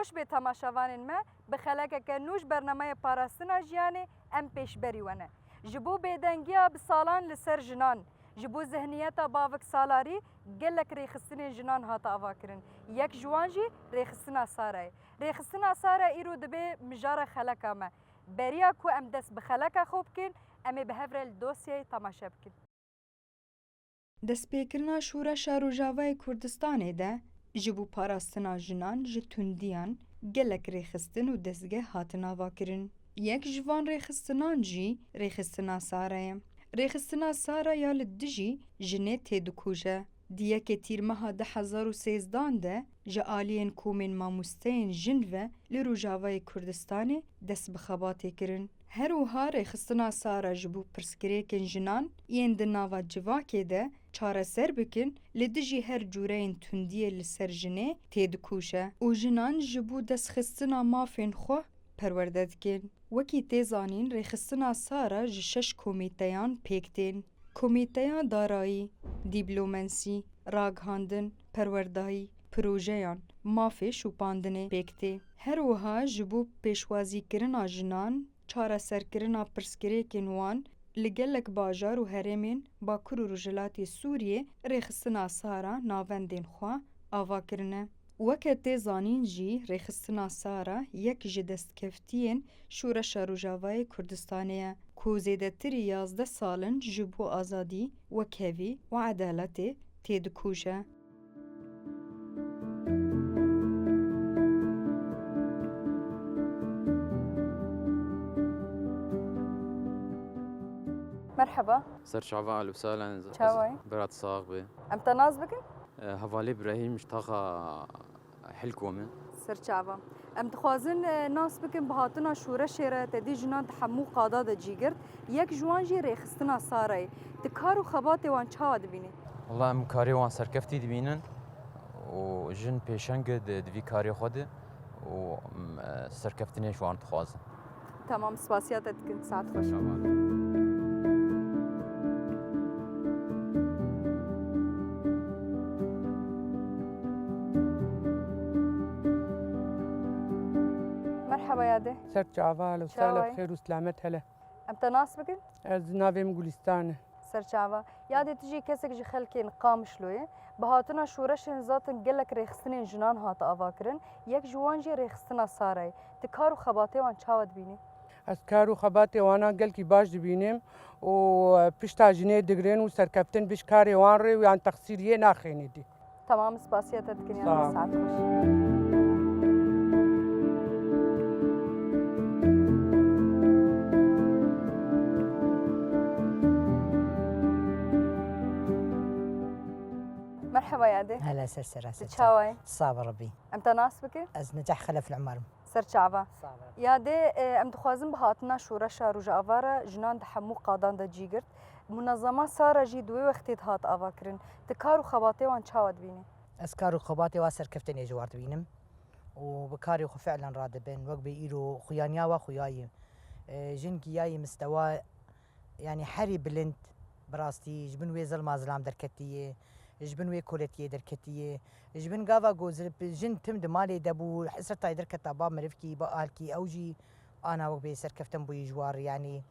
خوش به تماشاوان ما بخلک که نوش برنامه پاراستنا جیانه ام پیشبری ونه جبو بدنگیا بسالان لسر جنان جبو ذهنیت باوک سالاری گلک ریخستن جنان هات آواکرن یک جوانجی ریخستنا ساره ریخستنا ساره ایرو دبی مجار خلکا ما بریا کو ام دست بخلکا خوب کن امی به هفرل دوسیه تماشا بکن دەستپێکردنا شورەشە ڕۆژاوای کوردستانê de ji bo parastina jinan ji tundiyan gelek rêxistin û destgeh hatin avakirin. Yek ji van rêxistinan jî rêxistina sara ye. Rêxistina sara ya li dijî jinê tê dikuje. Di yekê tîrmeha 2013 de ji aliyên komên mamosteyên jin ve li Rojavayê Kurdistanê dest bi xebatê kirin. Her wiha rêxistina sara ji bo pirsgirêkên jinan yên di nava civakê de çareser bikin li dijî her cûreyên tundiyê li ser jinê tê dikuje û jinan ji bo destxistina mafên xwe perwerde dikin. Wekî tê zanîn rêxistina sara ji 6 komîteyan pêk tên. Komîteya Darayî, Dîplomensî, Ragihandin, Perwerdayî, Projeyan, Mafê Şûpandinê pêk tê. Her wiha ji bo pêşwazîkirina jinan, çareserkirina pirsgirêkên wan li gelek bajar û herêmên Bakur û Rojhilatê Sûriyê rêxistina sara navendên xwe avakirine. Weke tê zanîn jî rêxistina sara yek ji destkeftiyên şûreşa Rojavayê Kurdistanê ye ku zêdetirî 11 salin ji bo azadî, wekhevî û edaletê tê dikuje. مرحبا سر شعبان أهلا وسهلا. شاوي برات صاغ بي ام تناز بكن هفالي إبراهيم مشتاقة حلكومة سر شعبان ام تخوازن ناس بكن بهاتنا شورش را تدی جنان تحمو قادا د جیگر یک جوان جی رخصتنا سارای تکارو خبات وان چاوا دبینی والله ام كاري وان سركفتي دبينن وجن بيشنج دفي كاري خده و سركفتني شوان تخواز. تمام سپاسیات اتکن ساعت خوش. مرحبا ياده. سر جعفال وسهلا بخير وسلامت هلا. ام تناس بكن؟ از ناویم گلستان. سر جعفا ياده تجي كسك جي خلكين قام شلويه بهاتنا شورش نزاتن گلک رخصتن جنان هات آواکرن یک جوان جی رخصتنا سارای تکارو خباته وان چاود بینی؟ از کارو خباته وانا گل کی باش دبینیم و پشتا جنه دگرین و سرکفتن بش کاری وان ری و یان تقصیریه ناخینی دی. تمام سپاسیت اتکن یا ساعت خوش. مرحبا يا دي. هلا سر تشاوي صابر ربي ام تناس بك از نجاح خلف العمر سر شعبا يا دي ام تخوازن بهاتنا شورشا روجا افارا جنان دحمو قادان دا جيگرت منظمه سارا جي دوي وقتي هات افاكرن تكارو خباتي وان چاود بيني اسكارو خباتي واسر كفتني جوارت بينم وبكاري خو فعلا رادبن وقبي ايرو خيانيا وخياي جنكياي مستوى يعني حري بلند براستي جبن ويزل مازلام دركتيه جبن وی کولتیه درکتیه جبن گاوا گوزر جن تم دمالی دبو حسر تای درکت با مرفکی با آلکی اوجی انا وقبی سرکفتم بوی جوار يعني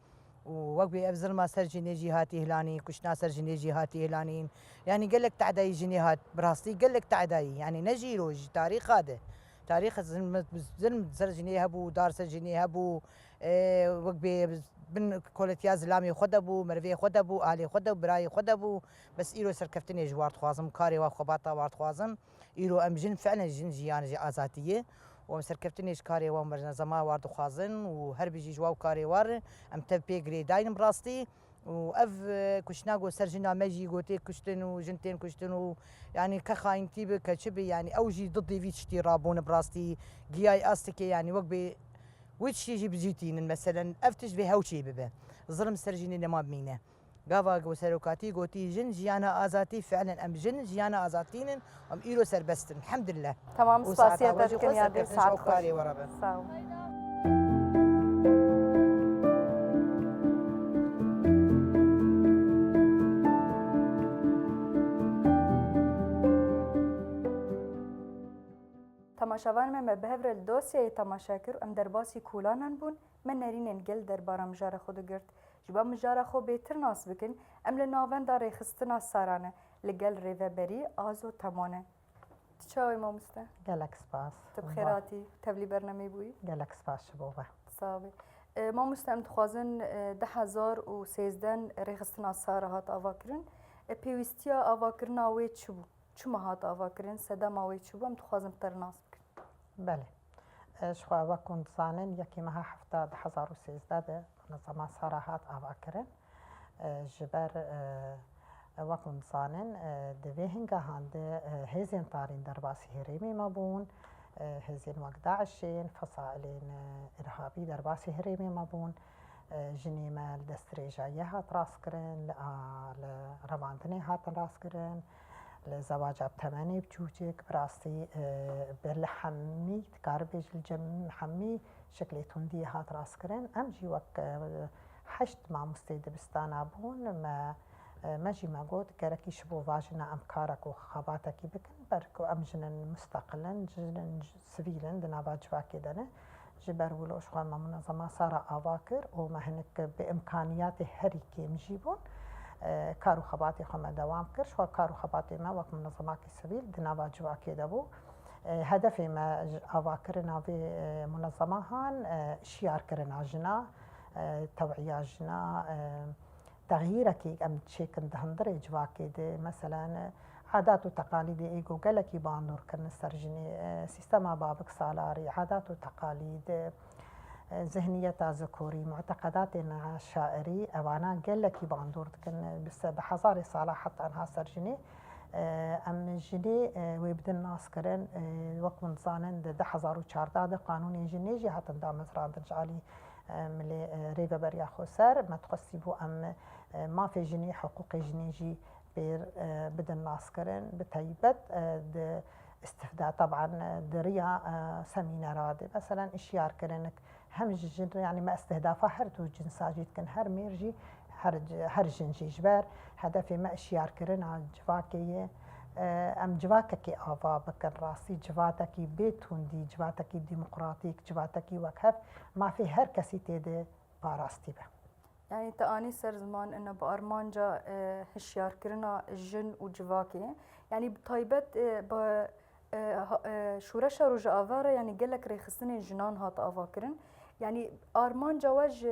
ووقبي ابزر ما سر جنيجي هاتي هلاني كشنا سر جنيجي هاتي هلانين يعني قال لك تعداي جنيهات براستي قال لك تعداي يعني نجيرو تاريخ هذا تاريخ زلم سر جنيه هبو دار سر جنيه هبو وقبي بن كولتيا زلامي خدبو مرفي خدبو آلي خدبو براي خدبو بس إيرو سركفتني جوار خوازم كاري وخباطا وارد خوازم إيرو أم جن فعلا جن جيان جي آزاتية وم سركفتني كاري ومرنزما وارد خوازن وهر بيجي جواو كاري وار أم تبي جريداين براستي وأف كشناغو سرجنا مجي قوتي كشتن وجنتين كشتن يعني كخاينتي بكشبي يعني أوجي ضدي فيتشتي رابون براستي جياي أستكي يعني وقبي وش يجي بجيتين مثلا افتش بهوشي ببه ظلم سرجيني لما بمينه قافا قو سروكاتي قوتي جن جيانا ازاتي فعلا ام جن جيانا ازاتين ام ايرو سربستن الحمد لله تمام سباسيتك يا دي ساعات خوش ساو تماشاوان من بهفر الدوسیه تماشا کر ام درباسی کولانن بون من نرینن گل درباره مجاره خود گرت جبا مجاره خو بهتر ناس بکن ام لناوند داره خستنا سرانه لگل ریوبری آزو تمانه تشاوي مامستا قالك سباس تبخيراتي تبلي برنامج بوي قالك سباس شبوبة صافي مامستا ام تخوازن 2013 رخصتنا سارة هات آواکرن پیوستیا آواکرنا وی چبو چما هات آواکرن سدما وی چبو ام تخوازن بتر ناس بکن بله شخوا وكنت زانن يكي مها حفتا 2013 منظمة سارة هات آواکرن جبر وكنت زانن دویهنگا هنده هزین تارين درباسي هريمي مبون هزين وقت داعشين فصائلين إرهابي درباسي هريمي مبون جنيمة دستريجاية هات راس كرن لرماندني هات راس كرن لزواج بتماني بجوجك براسي بالحمي تقاربج الجم حمي شكلي تندي هات راس كرن أمجي وك حشت مع مستيد بستانا بون ما ماجي ما قلت كركي شبو فاجنا أم كارك وخباتك بكن بركو أمجنا مستقلا جنا سبيلا دنا باجواكي دنا جبر ولو شغل ما منظمة صار أواكر وما هنك بإمكانيات هريكي مجيبون كارو خباتي خما دوام كرش وكارو خباتي ما وقت منظمات السبيل دنا باجواكي دبو هدفي ما أواكرنا في منظمة هان شيار كرنا جنا توعية جنا تغييرك أم تشيكن دهندري جواكي دي مثلا عادات وتقاليد إيجو قالكي باندور كرن سرجني سيستما بابك سالاري عادات وتقاليد ذهنية ذكوري معتقدات شاعري أوانا قالكي باندور كن بس بحزاري صالح حتى أنها سرجني أم جني ويبدأ الناس كرن وقت من زانن ده 2014 قانون جنيجي حتى دا مزرعة دنجالي ملي ريبا بريا خسر ما تقصيبو أم ما في جني حقوق جنيجي بير بدن ناس كرن بتيبت استفداء طبعا دريا سمينارات مثلا اشيار كرنك هم جن يعني ما استهدافها هرتو جنساجيت كن هر ميرجي هر جنجي جبار هدفي ما اشيار كرن على جواكي ام جواكي آوا بكن راسي جواتكي بيتوندي جواتكي ديمقراطيك جواتكي وكهف ما في هر كسي تيدي باراستي به يعني تاني سر زمان انه بارمانجا هشيار كرنا الجن وجواكي يعني بطيبت ب شورش روج آواره يعني قالك ريخستني جنان هات آواكرن يعني ارمانجا وج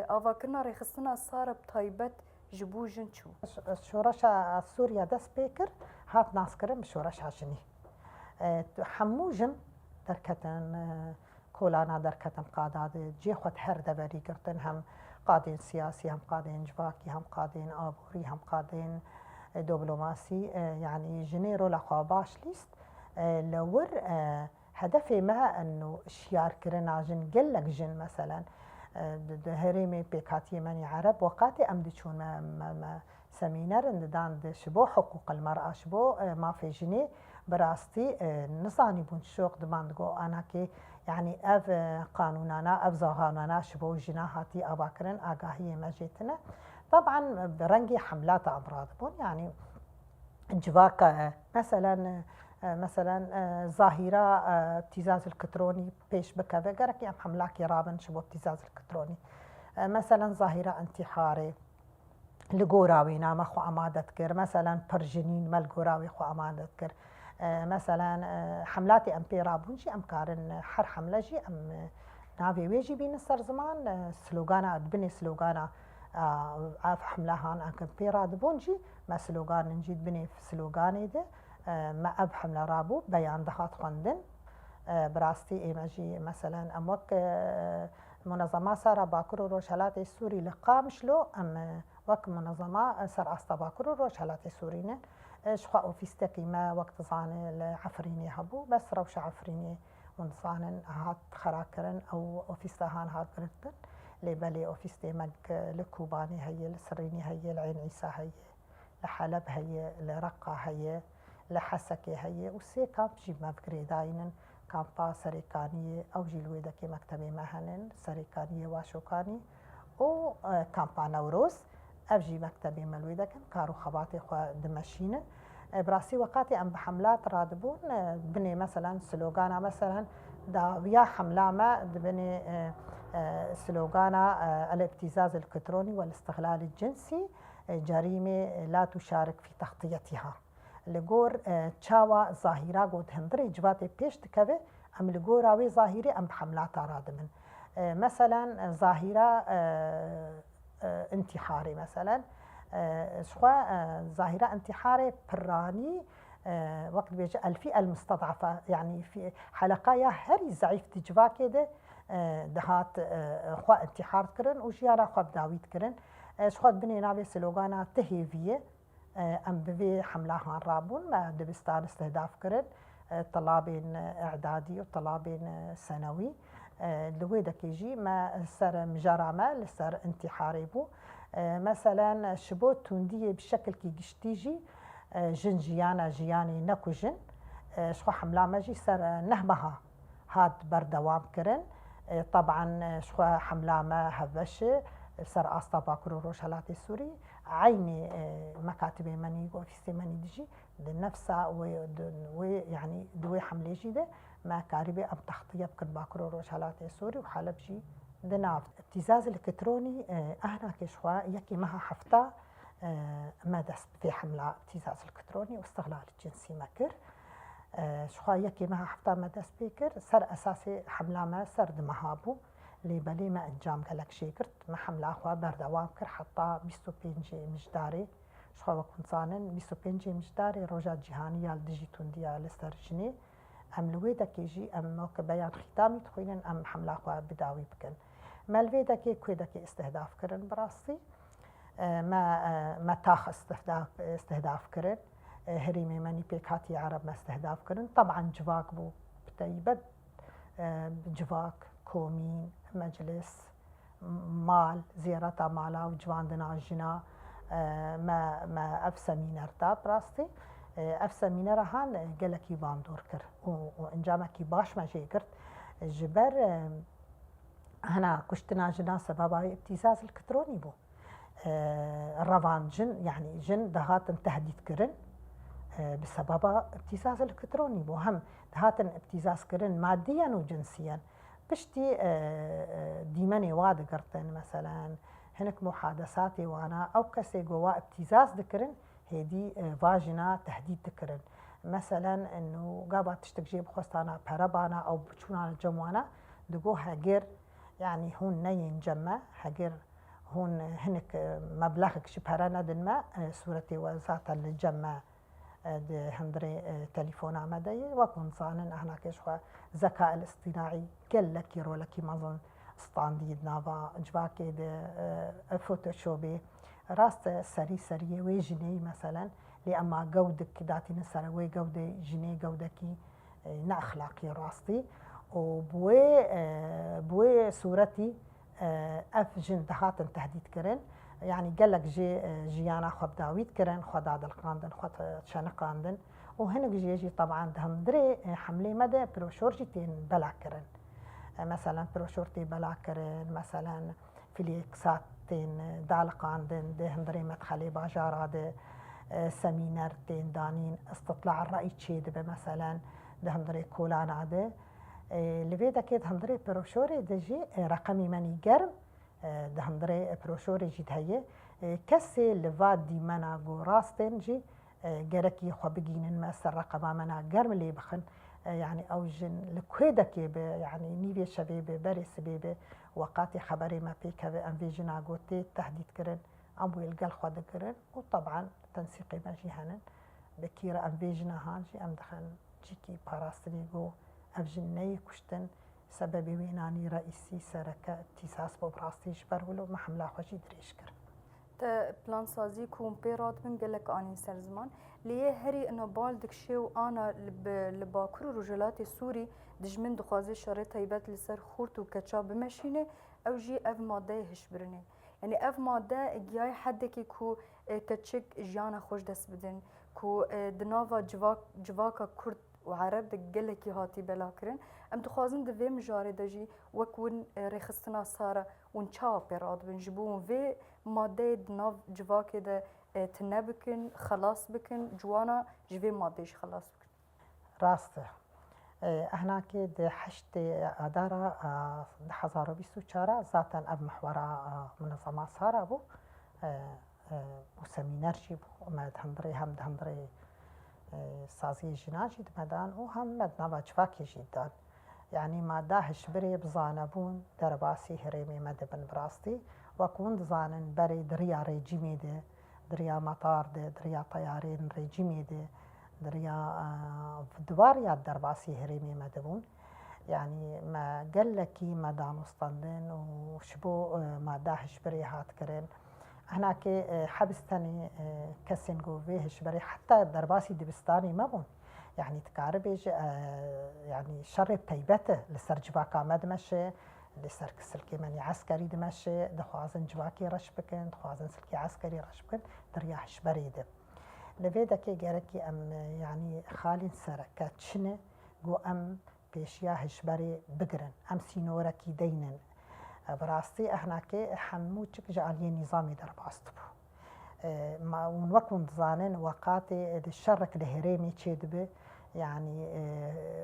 آواكرنا ريخستنا صار بطيبت جبو جن شو شورش سوريا دس بيكر هات ناس كرن بشورش عشني حمو جن دركتن كولانا دركتن قادات جي خود هر دبري قرتن هم قادين سياسي هم قادين جواكي هم قادين آبوري هم قادين دبلوماسي يعني جنيرو لخواباش ليست لور هدفي ما انه شيار كرنا جن قلك جن مثلا هريمي بيكاتي مني عرب وقاتي امدي شون ما سمينار دان شبو حقوق المرأة شبو ما في جني براستي نصاني بون شوق دماندقو انا كي يعني اف قانونانا اف زهانانا شبو جناهاتي اباكرن اقاهية ما جيتنا طبعا برنجي حملات امراض بون يعني جواك مثلا ظاهرة ابتزاز الكتروني بيش بكذا قرك يعني حملاكي رابن شبو ابتزاز الكتروني مثلا ظاهرة انتحاري لقوراوي نام خو امادت كر مثلا برجنين مال قوراوي خو امادت كر مثلا حملاتي ام بيرابونجي ام كارن حر حمله جي ام نافي ويجي بين السر زمان سلوغانا بني سلوغانا عاف حملهان اكن بيراد بونجي ما سلوغان نجيد بني في سلوغاني ده ما اب حمله رابو بيان دخات خندن براستي ايماجي مثلا اموك منظمه سارة باكر روشالات السوري لقامش له ام وك منظمه سر باكر روشالات السوريين شخوا اوفيستكي ما وقت زان العفريني هبو بس روش عفريني ونصان هات خراكرن او اوفيستهان هات برتن لبالي اوفيستي مج لكوباني هي السريني هي العين عيسى هي لحلب هي لرقة هي لحسكي هي وسي كامب جيب ما بكري داينن كامبا سريكانية او جيلويدا كي مكتبي مهنن سريكانية واشوكاني او كامبا نوروز افجي مكتبي ملويدا كان كارو خباتي خوا دمشينن براسي وقاتي ام بحملات رادبون بني مثلا سلوغانا مثلا دا ويا حملة ما بني سلوغانا الابتزاز الالكتروني والاستغلال الجنسي جريمة لا تشارك في تغطيتها لجور تشاوا ظاهرة قد هندري جواتي بيش تكوي ام لجور اوي ظاهري ام بحملات رادمن مثلا ظاهرة انتحاري مثلا شخوا ظاهرة انتحاري براني وقت بيجي الفئة المستضعفة يعني في حلقايا هري ضعيف تجوا كده دهات خوا انتحار كرن وجيارا خوا بداويت كرن شخوا بني نابي سلوغانا تهيفية ام بفي حملاها رابون ما دبستان استهداف كرن طلابين اعدادي وطلابين ثانوي لويدا كيجي ما سر مجرمة لسر انتحاري بو مثلا شبوت توندية بشكل كي جشتيجي جن جيانا جياني نكو جن شخو حملا ماجي سر نهمها هاد بردوام كرن طبعا شخو حملا ما هبش سر استا باكرو روشالاتي السوري عيني مكاتب مني وفي مني ديجي لنفسها ويعني دوي حملة جيدة ما كاربي ام تخطيب كن باكرو روشالاتي السوري وحلب جي دناف ابتزاز الكتروني اهنا كشوا يكي مها حفتا ما دست في حملة ابتزاز الكتروني واستغلال الجنسي مكر شوا يكي مها حفتا ما دست بيكر سر اساسي حملة ما سر دمهابو لي بلي ما انجام قالك شيكرت ما حملة اخوا بردوام كر حتى 25 مجداري شوا وكن صانن 25 مجداري روجات جهانية لديجي تونديا لسر جني ام لويدا كيجي ام موك بيان ختامي تخوينن ام حملة اخوا بداوي بكن مالفيدا كي كويدا كي استهداف كرن براسي ما تاخ استهداف كرن هريمي ماني بيكاتي عرب ما استهداف كرن طبعا جواك بو بتيبد جواك كومين مجلس مال زيارة مالا وجوان دنا جنا ما افسا مينرتا براستي افسا مينرهان قالكي باندور كر وانجامكي باش ما جي كرت جبر هنا كشتنا جنا سببا ابتزاز الكتروني بو الرفان جن يعني جن دهات تهديد كرن بسبب ابتزاز الكتروني بو هم دهات ابتزاز كرن ماديا وجنسيا بشتي ديماني واد قرتن مثلا هناك محادثاتي وانا او كسي جوا ابتزاز ذكرن هدي فاجنا تهديد ذكرن مثلا انه قابت تشتكجيب خستانا بهربانا او بتشونا جموانا دقوها غير يعني هون نين جمع هجر هون هنك مبلغك شبهرنا دنما صورتي وزات الجمع هندري تليفون عمدي وكون صانن احنا كشوا ذكاء الاصطناعي قال لك يرو لك مظن ستانديد نافا جواكي فوتوشوبي راست سري ويجني مثلا لأما جودك داتي نسر وي جودة جني جودكي نا أخلاقي راستي وبوي صورتي اف جن دهات تهديد كرن يعني قال لك جيانا خب داويد كرن خد عدل قاندن خد شان قاندن وهنا جي طبعا دهم دري حملة مدى بروشورتين بلا كرن مثلا بروشورتي بلا كرن مثلا فليكساتين دال قاندن دهم دري مدخلي باجار هذا سمينارتين دانين استطلاع الرأي تشيد مثلا دهم دري كولان هذا لفيدا كيد هندري بروشوري دجي رقمي ماني جرم ده هندري بروشوري جيت هي كسي لفاد دي منا جو راستن جي جركي خبجين ما سر رقم منا جرم اللي بخن يعني او جن لكويدا كي يعني نيفي شبيبه بريس بيبه وقاتي خبري ما بيك انفيجنا جوتي تحديد كرن ابو القل خد كرن وطبعا تنسيقي ما جيهن بكيرا انفيجنا هانجي ام دخل جيكي باراستريغو أفجني كشتن سبب ويناني رئيسي سركة ابتزاز ببراستيش برولو محملة خوشي دريشكر تا بلان سازي كون بيرات من قالك آني سر زمان ليه هري إنه بالدك شيء أنا لباكر رجالات السوري دجمن دخازي شريط هيبات لسر خورت وكتشاب بمشينه أو جي أف مادة هشبرني يعني أف مادة جاي حدك كو كتشك جانا خوش دس بدن كو دنافا جواكا كرد وعرب دقلك هاتي بلاكرن ام تخازن دفي مجاري دجي وكون رخصتنا سارة ونشاو بيراد بنجبون في مادة دناف جواكي ده تنبكن خلاص بكن جوانا جوی مادیش خلاص بكن. راسته هناك د حشت اداره 2024 ذاتا اب محورا منظمه ساره بو وسمينار بو ما هندري هم هندري سازي جناجي دمدان وهم مدنا باجفاكي جدا يعني ما داهش بري بزانبون درباسي هريمي مدبن براستي وكون زانن بري دريا ريجيمي دي دريا مطار دي دريا طيارين ريجيمي دي دريا دواريا درباسي هريمي مدبون يعني ما قال لكي ما دام مستندن وشبو ما داهش بري هات كرين هناك حبستني كسنجو فيهش بري حتى درباسي دبستاني ما بون يعني تكاربيج يعني شرب طيبته لسر جباكا مدمشي لسر سلكي مني عسكري دمشي دخوازن جباكي رش بكن دخوازن سلكي عسكري رش بكن درياحش بريده لفيدا كي جاركي ام يعني خالين سركات شنه جو ام بيشياهش بري بقرن ام سينورا كي دينن براستي احنا كي حموتشك جعلي نظامي درباستبو ما ونوكم زانن وقاتي الشرك الهريمي تشيدبه يعني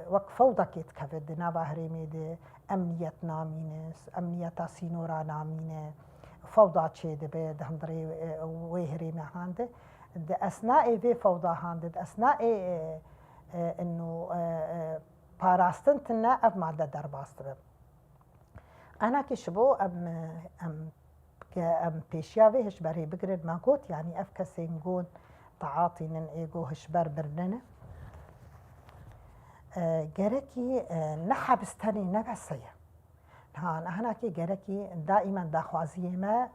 وك فوضى كيت كفد نابا هريمي دي امنية نامينس امنية سينورا نامينه فوضى تشيدبه دهمدري ويهريمي هانده اثناء في فوضى هانده اثناء انه باراستنتنا اب مع درباستبه انا كشبو ام بيشيافي هشبري بقرد ما قوت يعني افكسي نقول تعاطي نن ايجو هشبر برننه جركي نحبستني نفسيه هان انا كي جركي دائما داخوازيه ما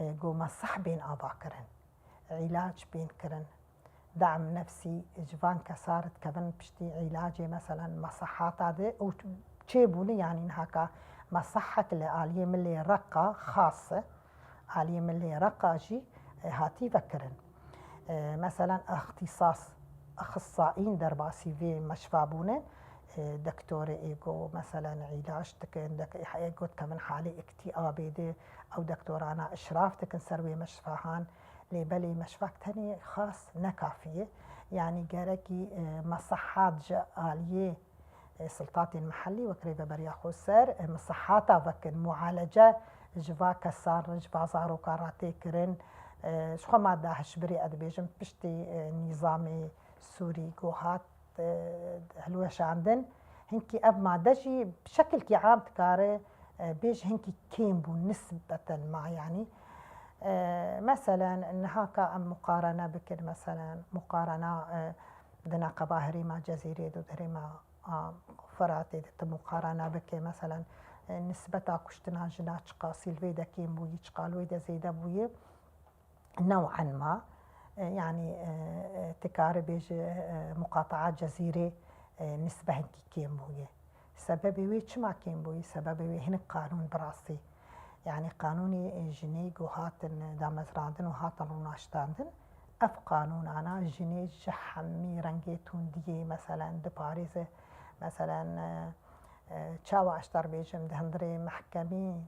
جو مصح بين اباكرن علاج بين كرن دعم نفسي جفان كسارت كبن بشتي علاجي مثلا مصحات هذا وتشيبوني يعني هكا مصحك لآلية ملي رقة خاصة آلية ملي رقة جي هاتي فكرن مثلا اختصاص أخصائيين درباسي في مشفابونة دكتور إيجو مثلا علاج تكن إيجو كمان حالي اكتئاب دي أو دكتور أنا إشراف تكن سروي مشفاهان لبلي مشفاك تاني خاص نكافية يعني جاركي مصحات آلية سلطاتي المحلي وكريبة بريا خوسر مصحاتا وكن معالجة جوا كسار جوا زارو كاراتي كرن شخو ما داهش بري أدبيجم بشتي نظامي سوري جوهات هلوش عندن هنكي أب ما دجي بشكل كي عام تكاري بيج هنكي كيمبو نسبة ما يعني مثلا هاكا مقارنة بكر مثلا مقارنة دنا قباهري مع جزيرة دودري مع فراتي مقارنة بكي مثلا نسبة كشتنا جناش قاسي الفيدا كيمبو يتقالوا إذا زيدا بويه نوعا ما يعني تكاري بيج مقاطعات جزيرة نسبة هنكي كيمبويه سببي ويش ما كيمبويه سببي هنا قانون براسي يعني قانوني جنيج وهاتن دامزراندن وهاتن روناشتاندن اف قانون انا جنيج جحمي رنجيتون دي مثلا دي باريس مثلا تشاو اشتر بيجم دهندري محكمي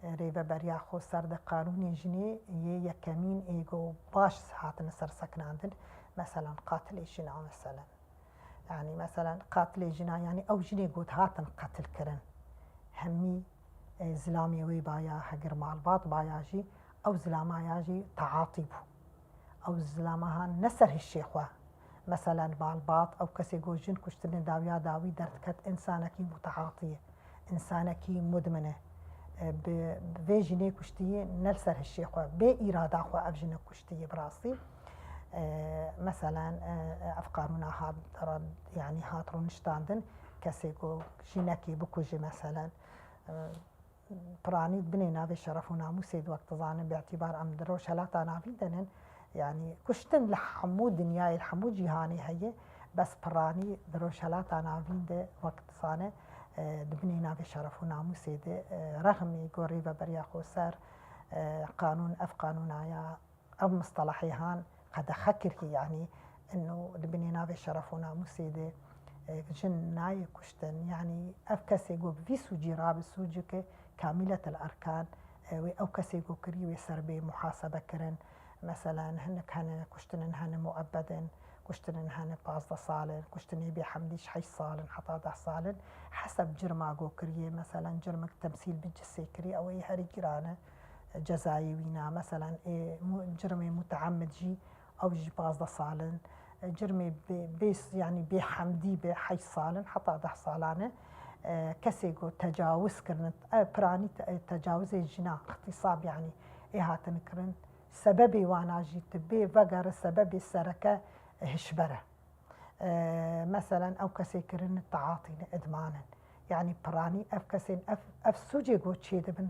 ريبا بريا خو سرد قانوني جني يكمين ايجو باش هاتن سرسكن عندن مثلا قاتل جنا مثلا يعني مثلا قاتل جنا يعني او جني قد هاتن قتل كرن همي زلامي وي بايا حقر معلبات باياجي او زلاما ياجي تعاطي بو او زلامها نسر الشيخوه مثلا معلبات او كسي جوجين كشتن داويا داوي درتكت انسانكي متعاطيه انسانكي مدمنه بفيجيني كشتيه نلسر الشيخوه بإرادة خو افجنا كشتيه براسي مثلا افقارنا هاد يعني هاترون شتاندن كسي جو جينكي بكوجي مثلا براني بنينا بشرف وناموسي وقت ظانن باعتبار ام دروش هلاتا نافيدنن يعني كشتن لحمود دنياي الحمود جهاني هي بس براني دروش هلاتا نافيد وقت ظانن دبنينا بشرف وناموسي رغم قريبة بريا خوسر قانون اف قانونايا او مصطلحي هان قد خكر يعني انه دبنينا بشرف وناموسي جناي كشتن يعني افكسي جو فيسو جراب سوجك كاملة الأركان أو كسيجو كريوي سربي محاسبة كرن مثلا هن كشتن هن مؤبدا كشتن هن 15 سال كشتن يبي حمديش 8 سال حتى 10 سال حسب جرما جو كريه مثلا جرمك تمثيل بالجسي كري او اي هري جرانه جزائي وينا مثلا جرمي متعمد جي او جي 15 سال جرمي بيس يعني بحمدي ب 8 سال حتى 10 سالانه كسي جو تجاوز كرن براني تجاوز الجنا اغتصاب يعني ايه هاتن كرن سببي وانا جيت بي فقر سببي السركه هشبره مثلا او كسي كرن التعاطي ادمانا يعني براني اف كسين اف سوجي جو تشيد بن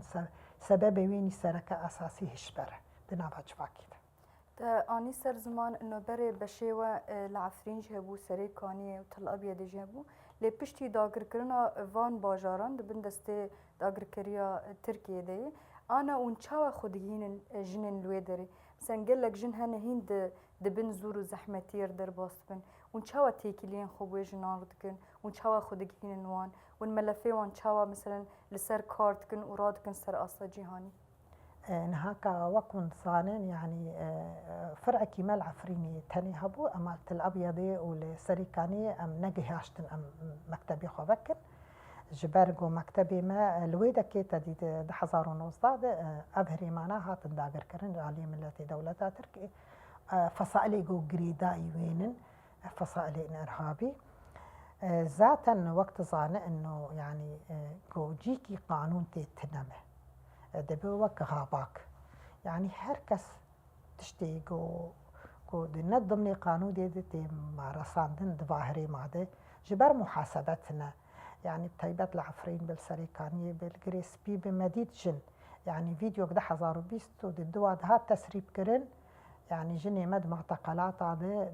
سببي ويني سركه اساسي هشبره دناباج فاكيده آنی سر زمان انه بره بشیوه لعفرینج هبو سری کانی و تل ابیاد جهبو لی پشتی داگر کرنا وان باجاران دبن دسته داگر کریا ترکیه ده آنا اون چاوا خودگین جنن لوی داره مثلا گلک جن هنه هین دبن زور و زحمتیر در باست بن اون چاوا تیکیلین خوبه جنان رو دکن اون چاوا خودگین وان اون ملفه وان چاوا مثلا لسر کارت کن و راد کن سر اصلا جهانی نهاكا وكن صانن يعني فرع كمال عفريني تاني هبو أما الأبيضي والسريكاني أم نجي هاشتن أم مكتبي خوفكن جبرجو مكتبي ما الويدا كيتا دي ده 2019 أبهري معناها تنداجر كرن علي ملتي دولة تركي فصائلي جو جريداي وينن فصائلي إرهابي ذاتا وقت ظانة إنه يعني جو جيكي قانون تتنمه دبي وك غاباك يعني هركس تشتي جو دنا ضمن قانون دي مارساندن دظاهري ماده جبر محاسبتنا يعني بتيبات العفرين بالسريكانية بالجريس بي بمديد جن يعني فيديو كده 2020 ضد هات تسريب كرن يعني جني مد معتقلات هذا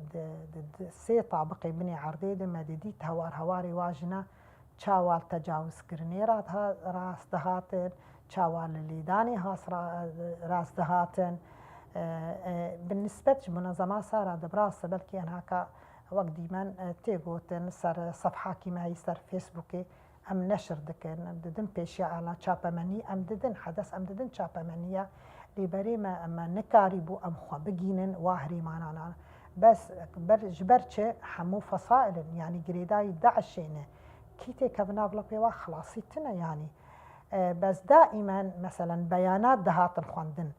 سي طابقي بني عرضي مديديت هواري واجنا تشاوال تجاوز كرنيرات راس دهاتن تشاوال الليداني هاس راس دهاتن بالنسبة لمنظمات سارة دبراس بلكي هناك وقت ديما تيغوتن سر صفحة كيما هي سر فيسبوكي ام نشر دكن ددن بيشي على تشابا مني ام ددن حدث ام ددن تشابا منية لبري ما اما نكاربو ام خوا بجينن واهري معنا بس جبرتش حمو فصائل يعني جريداي دعشينه كيتي كبنابلا بيوا خلاصيتنا يعني بس دائما مثلا بيانات دهات الخواندن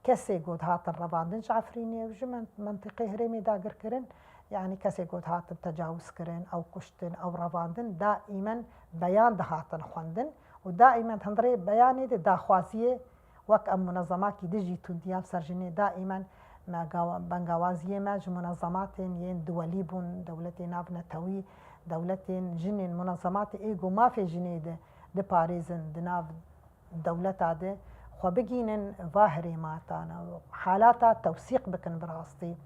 كسي قد هات الرباندن عفريني وجمن منطقي هرمي داقر كرن يعني كسي قد هات تجاوز كرن او كشتن او رباندن دائما بيان دهات الخواندن ودائما تنظري بياني دا خوازيه وك ام منظمات ديجي تنديال سرجني دائما ما بنغوازيه ما منظمات ين دولي بون دولتي نابنا توي دولتين جنين منظمات ايجو ما في جنيده دي باريزن دناف دولتا دي خو بگینن ظاهري ماتانا حالات توثيق بكن براستي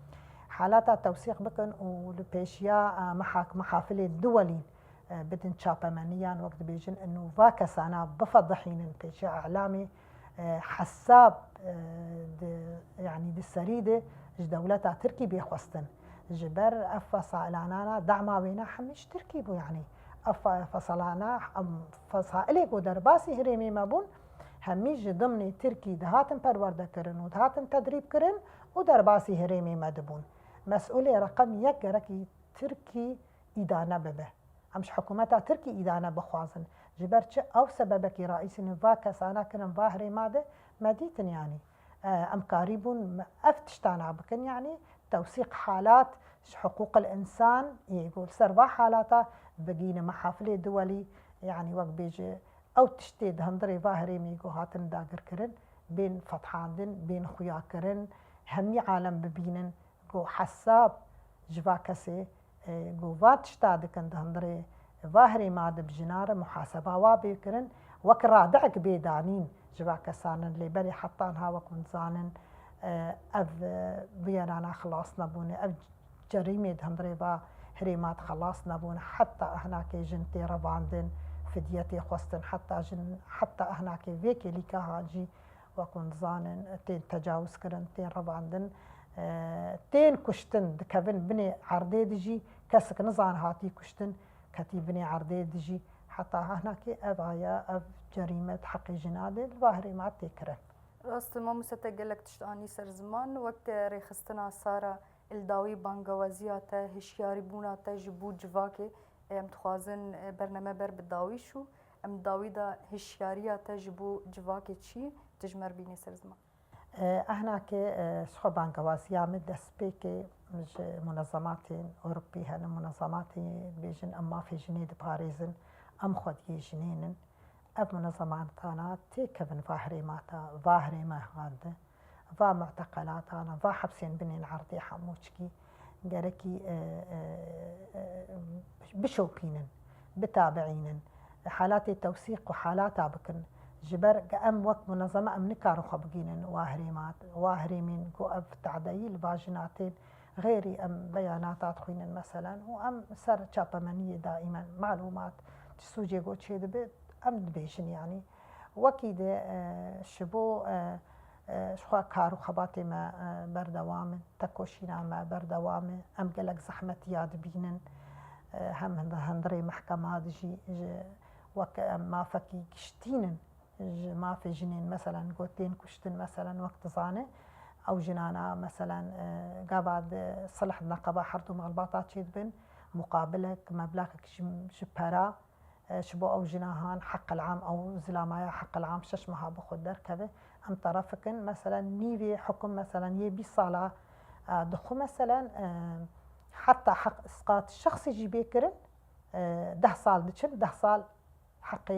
حالات توثيق بكن ولبيشيا محافل الدولي بدن تشابمانيان وقت بيجن انه فاكسانا بفضحين بيشيا اعلامي حساب يعني دي السريده دولتا تركي بيخوستن جبر افصالانانا دعما بينا حمش تركي بو يعني فصلانا فصائلي ودرباسي هريمي مابون هميج ضمن تركي دهاتن پرورده کرن و دهاتن تدريب کرن و درباسي هريمي مدبون مسؤولي رقم 1 ركي تركي إدانة ببه همش حكومتا تركي إدانة بخوازن جبرتش أو سببك رئيسي نفاكا سانا كرن ظاهري ماده مديتن يعني أم قاربون أفتشتانا بكن يعني توثيق حالات حقوق الإنسان يقول سربا حالاتا بقينا محافل دولي يعني وقت بيجي أو تشتيد هندري ظاهري ميقو هاتن داقر كرن بين فتحاندن بين خويا كرن همي عالم ببينن قو حساب جوا كسي قو فات شتادكن هندري ظاهري ماد بجنار محاسبة وابي كرن وكرا دعك بيدانين جوا كسانن اللي بري حطانها وكون زانن أف بيانا خلاصنا بوني أف جريمة هندري با هريمات خلاصنا بوني حتى هناك جنتي رباندن فديتي خوستن حتى هناك فيكي ليكا هاجي وكون زانن تين تجاوز كرن تين رباندن تين كشتن كفن بني عردي دجي كسك نزان هاتي كشتن كتي بني عردي دجي حتى هناك أبايا أب جريمة حق جنادي الظاهري ما تكرن راست ما مسته گلک تشتانی سر زمان وقت ریخستنا سارا الداوی بانگوازیات هشیاری بونات جبو جواکه ام تخوازن برنامه بر بداوی شو ام داوی دا هشیاریات جبو جواکه چی تجمر بینی سر زمان احنا که شخو بانگوازیا من دست بی که منظمات أوروبية هن منظمات بيجن أما في جنيد باريزن أم خود يجنينن أب منظمات أنا تكفن ظاهري ماتا ظاهري ما هذا ظا معتقلات أنا ظا حبسين بنين عرضي حموشكي جاركي بشوكينن بتابعينن حالات التوثيق وحالات بكن جبر أم وقت منظمة أم نكارو خبقينن واهريمات واهريمين جو أب تعديل باجناتين غيري أم بيانات خوينن مثلا وأم سر شابمانية دائما معلومات تسوجي جو تشي دبت أم دبيشن يعني وكيد شبو شخوا كارو خباتي ما بردوامن تكوشينا ما بردوامن أم قلق زحمة ياد بينن هم هندري محكمات جي وك ما فكي كشتينن ما في جنين مثلا قوتين كشتن مثلا وقت زانه او جنانا مثلا قابعد صلح النقابة حرتو مغلباطات شيد بن مقابلك مبلغك شبارا شبو او جناهان حق العام او زلامايا حق العام شش مها بخود دركبه ام طرفكن مثلا نيفي حكم مثلا يبي صالة دخو مثلا حتى حق اسقاط الشخص يجي بيكرن 10 سال دشن 10 سال حق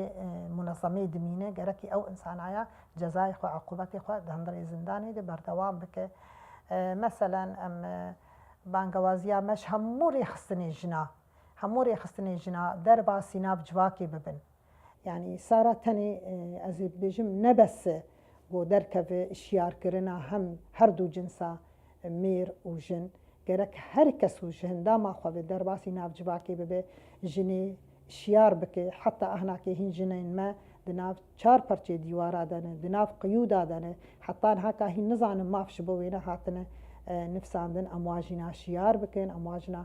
منظمه دمينه جركي او انسان عيا جزاي خو عقوبتي خو دهندري زنداني دي بردوام بك مثلا ام بانگوازيا مش هموري خستني جنا هموري خستني جنا دربا سيناب جواكي ببن يعني صارت تاني از بيجم نبس بو دركف اشيار كرنا هم هر دو جنسا مير وجن جرك هر كس وجن داما خو دربا سيناب جواكي ببه جني شیار بکه حتی احنا که هین جنین ما دناف 4 پرچه دیوارا دانه دناف قیودا دانه حتی انها که هین نزانم ماف شبوینا حتنه نفساندن امواجنا شیار بکن امواجنا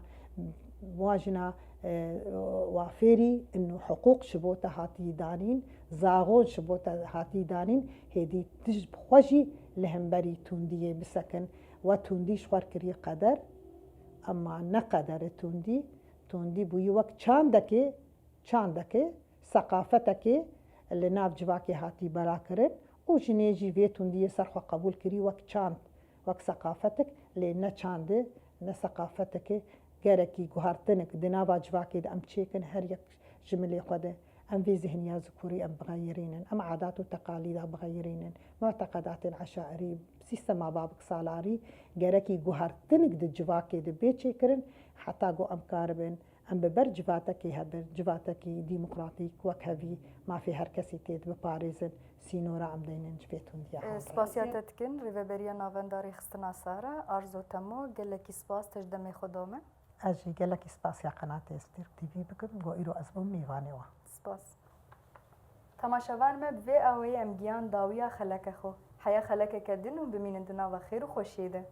وافيري انه حقوق شبوتا هاتي دانين زاغون شبوتا هاتي دانين هدي تجب خوشي لهمبري تونديه بسكن وتوندي شوار كري قدر اما نقدر توندي بوي وقت چاندكي ثقافتك اللي ناف جواكي هاتي براكرن وجنيجي فيتوندي سرخ قبول كري وقت چاند وقت ثقافتك لأن چانده نثقافتك گرکی گوهرتنك دنابا جواكي ام تشيكن هر يك جملي خده ام في ذهنيا ذكوري ام بغيرين ام عادات وتقاليد بغيرين معتقدات عشائري سيستم بابك سالاري گرکی گوهرتنك د جواكي د بيچيكرن حتى جو ام كاربن ام ببر جواتكي هبر جواتكي ديمقراطيك وكهفي ما في هر كسي تيد بباريزن سينورا عم دينن جبيتون ديا سپاسياتتكن ريفبريا نافنداري خستنا سارة ارزو تمو گلكي سپاس تجدمي خدامه اجي گلكي سپاس يا قناة ستير تي في بكم جو ايرو ازبو ميواني وا سپاس تماشاوان ما بفي اوي ام گيان داويا خلك خو حيا خلك كدن وبمين دنا وخير وخوشيده